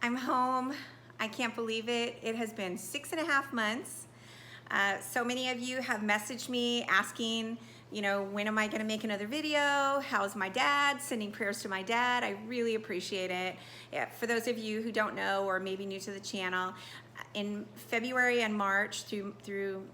I'm home. I can't believe it. It has been 6.5 months. So many of you have messaged me asking, when am I gonna make another video? How's my dad? Sending prayers to my dad. I really appreciate it. Yeah, for those of you who don't know or maybe new to the channel, in February and March through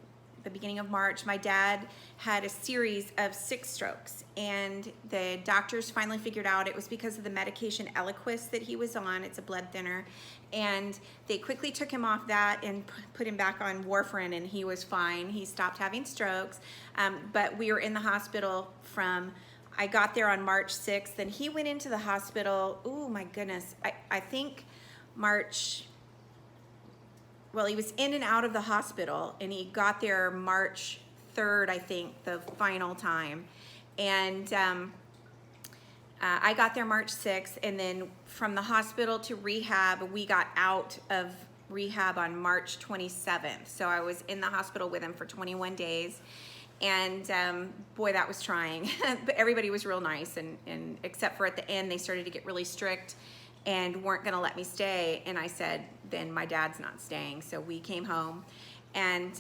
the beginning of March, my dad had a series of 6 strokes, and the doctors finally figured out it was because of the medication Eliquis that he was on. It's a blood thinner, and they quickly took him off that and put him back on warfarin, and he was fine. He stopped having strokes, but we were in the hospital I got there on March 6th, and he went into the hospital, oh my goodness, I think well, he was in and out of the hospital, and he got there March 3rd, I think, the final time. And I got there March 6th, and then from the hospital to rehab, we got out of rehab on March 27th. So I was in the hospital with him for 21 days. And boy, that was trying. But everybody was real nice, and except for at the end, they started to get really strict and weren't gonna let me stay. And I said, then my dad's not staying. So we came home. And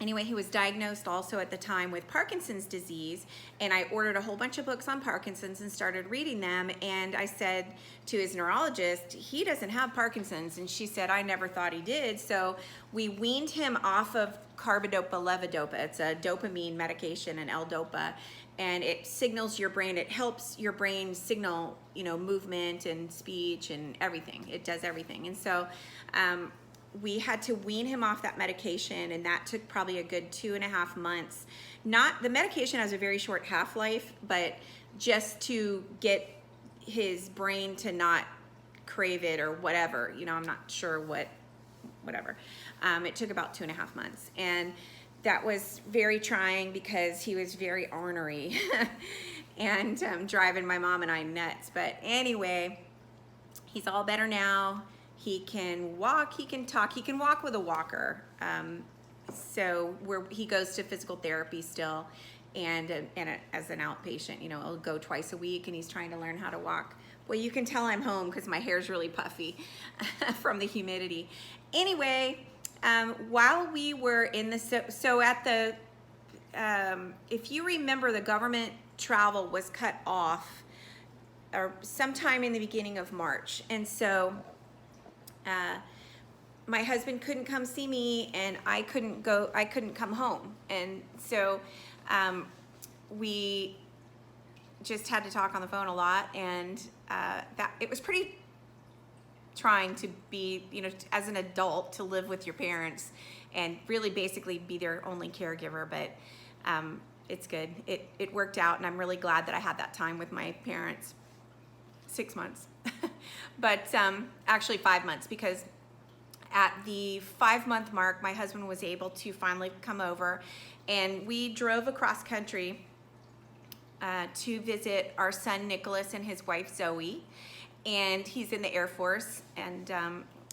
anyway, he was diagnosed also at the time with Parkinson's disease. And I ordered a whole bunch of books on Parkinson's and started reading them. And I said to his neurologist, he doesn't have Parkinson's. And she said, I never thought he did. So we weaned him off of carbidopa levodopa. It's a dopamine medication, an L-dopa. And it signals your brain, it helps your brain signal, movement and speech and everything. It does everything. And so we had to wean him off that medication, and that took probably a good 2.5 months. The medication has a very short half-life, but just to get his brain to not crave it or whatever, I'm not sure whatever. It took about 2.5 months. And that was very trying because he was very ornery and driving my mom and I nuts. But anyway, he's all better now. He can walk, he can talk, he can walk with a walker. So he goes to physical therapy still, and as an outpatient, he'll go twice a week, and he's trying to learn how to walk. Well, you can tell I'm home because my hair's really puffy from the humidity. Anyway, while we were in the, if you remember, the government travel was cut off sometime in the beginning of March. And so my husband couldn't come see me, and I couldn't come home. And so we just had to talk on the phone a lot, and it was pretty trying to be, as an adult, to live with your parents and really basically be their only caregiver. But it's good. It worked out, and I'm really glad that I had that time with my parents. 6 months, but actually 5 months, because at the 5-month mark, my husband was able to finally come over, and we drove across country to visit our son Nicholas and his wife Zoe. And he's in the Air Force and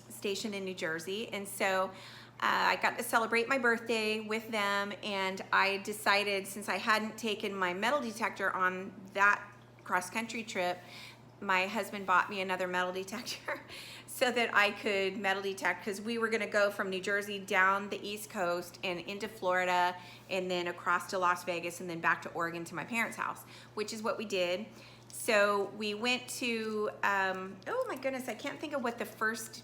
stationed in New Jersey. And so I got to celebrate my birthday with them, and I decided, since I hadn't taken my metal detector on that cross-country trip, my husband bought me another metal detector so that I could metal detect, because we were gonna go from New Jersey down the East Coast and into Florida, and then across to Las Vegas, and then back to Oregon to my parents' house, which is what we did. So we went to, oh my goodness, I can't think of what the first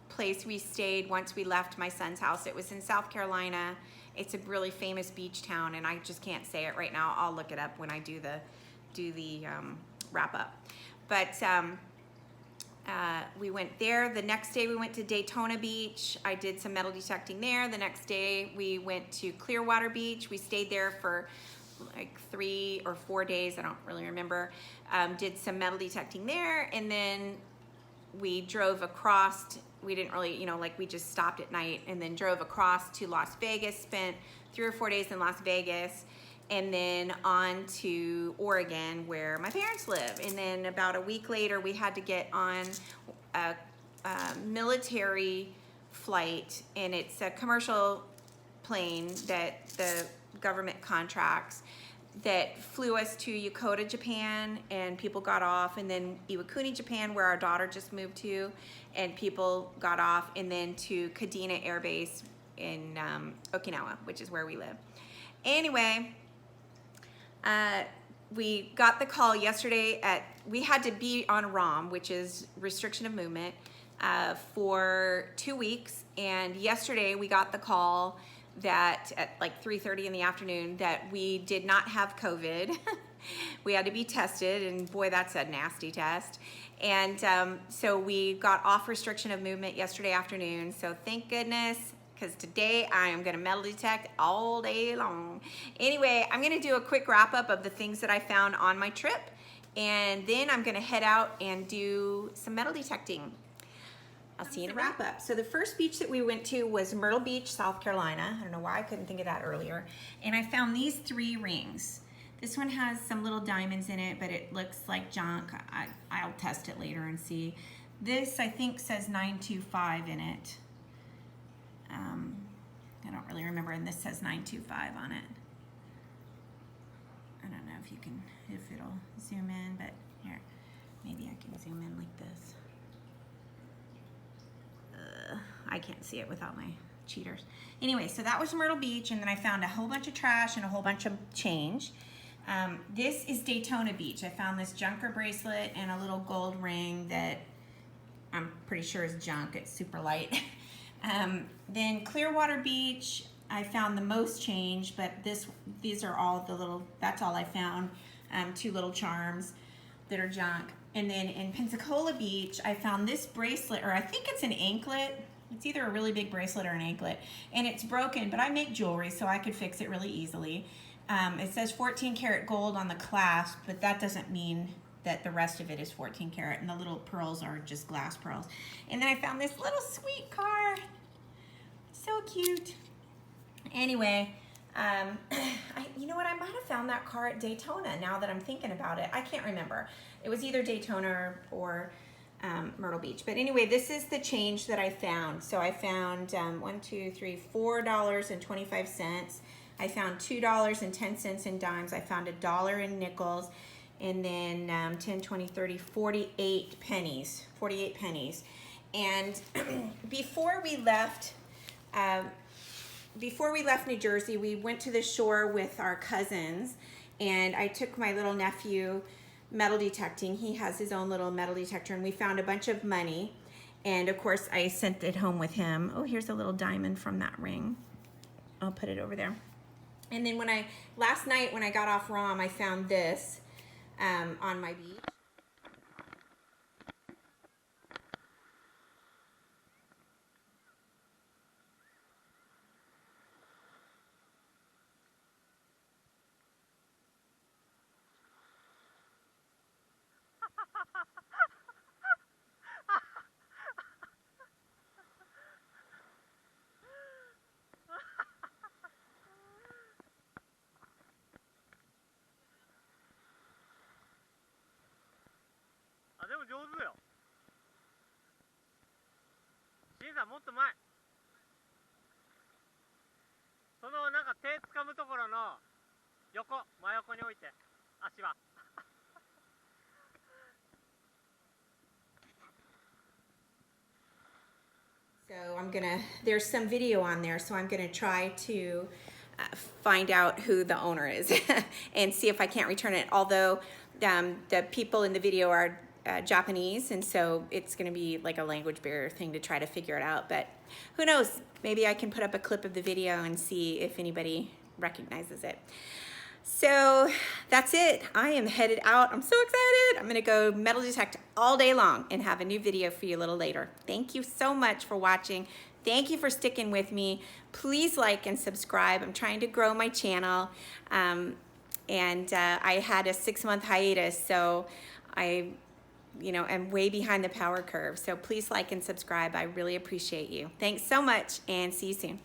place we stayed once we left my son's house. It was in South Carolina. It's a really famous beach town, and I just can't say it right now. I'll look it up when I do the wrap up. But we went there. The next day we went to Daytona Beach. I did some metal detecting there. The next day we went to Clearwater Beach. We stayed there for like 3 or 4 days, I don't really remember. Did some metal detecting there, and then we drove across. We didn't really, we just stopped at night, and then drove across to Las Vegas, spent 3 or 4 days in Las Vegas, and then on to Oregon, where my parents live. And then about a week later, we had to get on a military flight, and it's a commercial plane that the government contracts that flew us to Yokota, Japan, and people got off, and then Iwakuni, Japan, where our daughter just moved to, and people got off, and then to Kadena Air Base in Okinawa, which is where we live. Anyway, we got the call yesterday we had to be on ROM, which is restriction of movement, for 2 weeks, and yesterday we got the call that at like 3:30 in the afternoon that we did not have COVID. We had to be tested, and boy, that's a nasty test. And so we got off restriction of movement yesterday afternoon, so thank goodness, because today I am gonna metal detect all day long. Anyway, I'm gonna do a quick wrap up of the things that I found on my trip, and then I'm gonna head out and do some metal detecting. I'll see you in a wrap up. So the first beach that we went to was Myrtle Beach, South Carolina. I don't know why I couldn't think of that earlier. And I found these 3 rings. This one has some little diamonds in it, but it looks like junk. I'll test it later and see. This, I think, says 925 in it. I don't really remember, and this says 925 on it. I don't know if it'll zoom in, but here, maybe I can zoom in like this. I can't see it without my cheaters. Anyway, so that was Myrtle Beach, and then I found a whole bunch of trash and a whole bunch of change. This is Daytona Beach. I found this junker bracelet and a little gold ring that I'm pretty sure is junk. It's super light. Then Clearwater Beach, I found the most change, but these are all that's all I found. 2 little charms that are junk. And then in Pensacola Beach, I found this bracelet, or I think it's an anklet. It's either a really big bracelet or an anklet, and it's broken, but I make jewelry, so I could fix it really easily. It says 14 karat gold on the clasp, but that doesn't mean that the rest of it is 14 karat, and the little pearls are just glass pearls. And then I found this little sweet car. So cute. Anyway, you know what? I might have found that car at Daytona now that I'm thinking about it. I can't remember. It was either Daytona or Myrtle Beach. But anyway, this is the change that I found. So I found $4.25. I found $2.10 in dimes. I found $1 in nickels, and then 10, 20, 30, 48 pennies. 48 pennies. And before we left New Jersey, we went to the shore with our cousins, and I took my little nephew metal detecting. He has his own little metal detector, and we found a bunch of money, and of course I sent it home with him. Oh, here's a little diamond from that ring. I'll put it over there. And then last night when I got off ROM, I found this on my beach.あ、でも上手よ。シンさんもっと前。そのなんか手掴むところの横、真横に置いて、足は。So there's some video on there, so I'm gonna try to find out who the owner is and see if I can't return it. Although the people in the video are Japanese, and so it's gonna be like a language barrier thing to try to figure it out, but who knows, maybe I can put up a clip of the video and see if anybody recognizes it. So that's it. I am headed out. I'm so excited. I'm gonna go metal detect all day long and have a new video for you a little later. Thank you so much for watching. Thank you for sticking with me. Please like and subscribe. I'm trying to grow my channel. I had a 6-month hiatus, so I'm way behind the power curve. So please like and subscribe. I really appreciate you. Thanks so much, and see you soon.